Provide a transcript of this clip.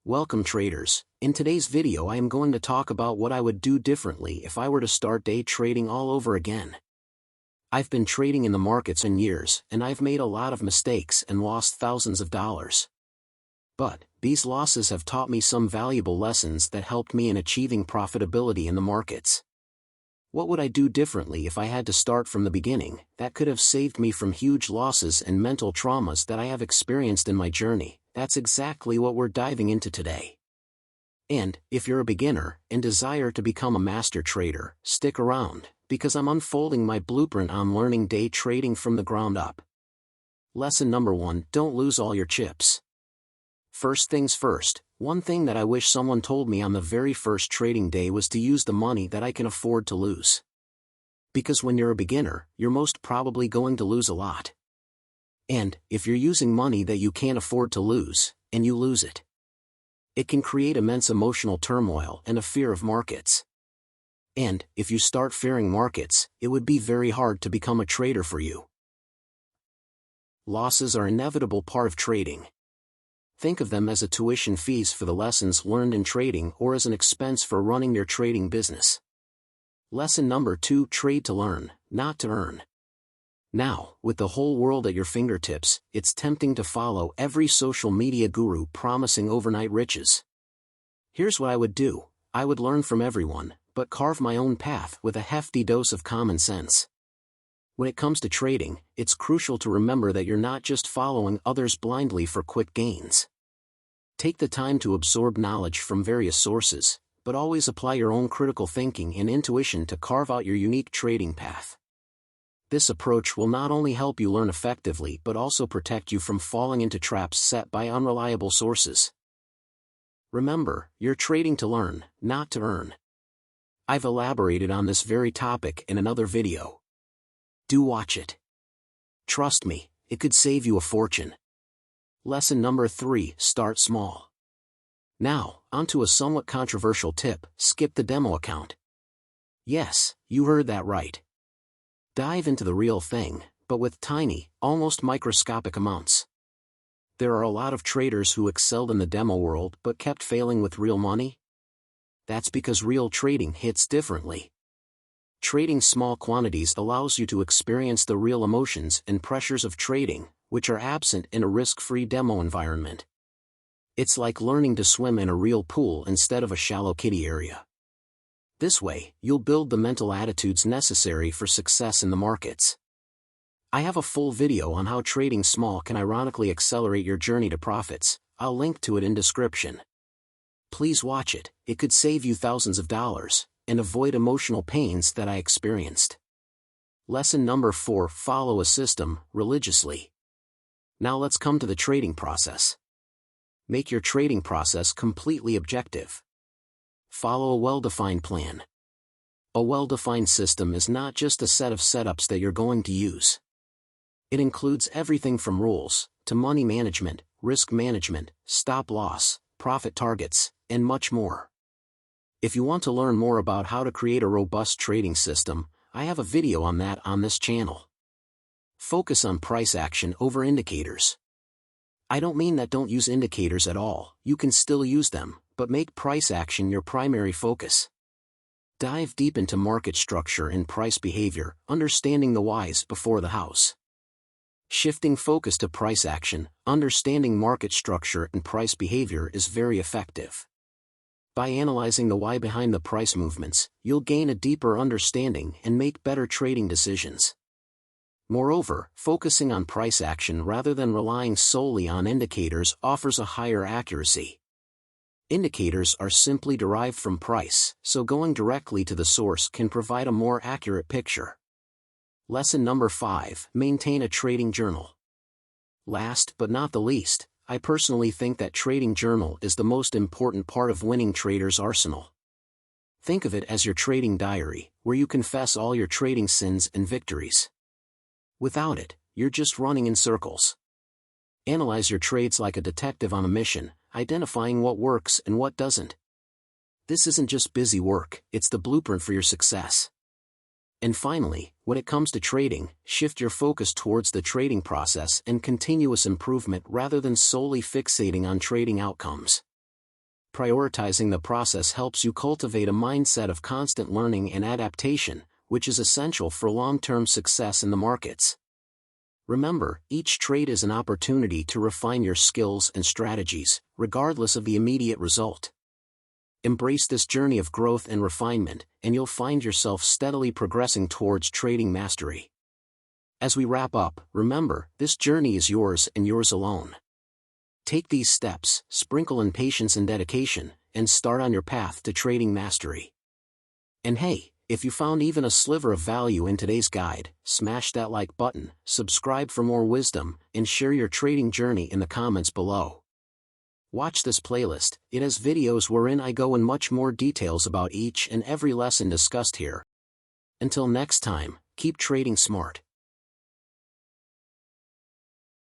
Welcome traders. In today's video I am going to talk about what I would do differently if I were to start day trading all over again. I've been trading in the markets for years and I've made a lot of mistakes and lost thousands of dollars. But these losses have taught me some valuable lessons that helped me in achieving profitability in the markets. What would I do differently if I had to start from the beginning that could have saved me from huge losses and mental traumas that I have experienced in my journey? That's exactly what we're diving into today. And, if you're a beginner and desire to become a master trader, stick around, because I'm unfolding my blueprint on learning day trading from the ground up. Lesson number 1: don't lose all your chips. First things first, one thing that I wish someone told me on the very first trading day was to use the money that I can afford to lose. Because when you're a beginner, you're most probably going to lose a lot. And, if you're using money that you can't afford to lose, and you lose it, it can create immense emotional turmoil and a fear of markets. And, if you start fearing markets, it would be very hard to become a trader for you. Losses are an inevitable part of trading. Think of them as a tuition fees for the lessons learned in trading or as an expense for running your trading business. Lesson number 2: trade to learn, not to earn. Now, with the whole world at your fingertips, it's tempting to follow every social media guru promising overnight riches. Here's what I would do: I would learn from everyone, but carve my own path with a hefty dose of common sense. When it comes to trading, it's crucial to remember that you're not just following others blindly for quick gains. Take the time to absorb knowledge from various sources, but always apply your own critical thinking and intuition to carve out your unique trading path. This approach will not only help you learn effectively but also protect you from falling into traps set by unreliable sources. Remember, you're trading to learn, not to earn. I've elaborated on this very topic in another video. Do watch it. Trust me, it could save you a fortune. Lesson number 3: start small. Now, onto a somewhat controversial tip: skip the demo account. Yes, you heard that right. Dive into the real thing, but with tiny, almost microscopic amounts. There are a lot of traders who excelled in the demo world but kept failing with real money. That's because real trading hits differently. Trading small quantities allows you to experience the real emotions and pressures of trading, which are absent in a risk-free demo environment. It's like learning to swim in a real pool instead of a shallow kiddie area. This way, you'll build the mental attitudes necessary for success in the markets. I have a full video on how trading small can ironically accelerate your journey to profits. I'll link to it in description. Please watch it, it could save you thousands of dollars, and avoid emotional pains that I experienced. Lesson number 4: follow a system, religiously. Now let's come to the trading process. Make your trading process completely objective. Follow a well-defined plan. A well-defined system is not just a set of setups that you're going to use. It includes everything from rules, to money management, risk management, stop loss, profit targets, and much more. If you want to learn more about how to create a robust trading system, I have a video on that on this channel. Focus on price action over indicators. I don't mean that don't use indicators at all, you can still use them, but make price action your primary focus. Dive deep into market structure and price behavior, understanding the whys before the hows. Shifting focus to price action, understanding market structure and price behavior is very effective. By analyzing the why behind the price movements, you'll gain a deeper understanding and make better trading decisions. Moreover, focusing on price action rather than relying solely on indicators offers a higher accuracy. Indicators are simply derived from price, so going directly to the source can provide a more accurate picture. Lesson number 5: maintain a trading journal. Last but not the least, I personally think that trading journal is the most important part of winning traders' arsenal. Think of it as your trading diary, where you confess all your trading sins and victories. Without it, you're just running in circles. Analyze your trades like a detective on a mission, identifying what works and what doesn't. This isn't just busy work, it's the blueprint for your success. And finally, when it comes to trading, shift your focus towards the trading process and continuous improvement rather than solely fixating on trading outcomes. Prioritizing the process helps you cultivate a mindset of constant learning and adaptation, which is essential for long-term success in the markets. Remember, each trade is an opportunity to refine your skills and strategies, regardless of the immediate result. Embrace this journey of growth and refinement, and you'll find yourself steadily progressing towards trading mastery. As we wrap up, remember, this journey is yours and yours alone. Take these steps, sprinkle in patience and dedication, and start on your path to trading mastery. And hey, if you found even a sliver of value in today's guide, smash that like button, subscribe for more wisdom, and share your trading journey in the comments below. Watch this playlist, it has videos wherein I go in much more details about each and every lesson discussed here. Until next time, keep trading smart.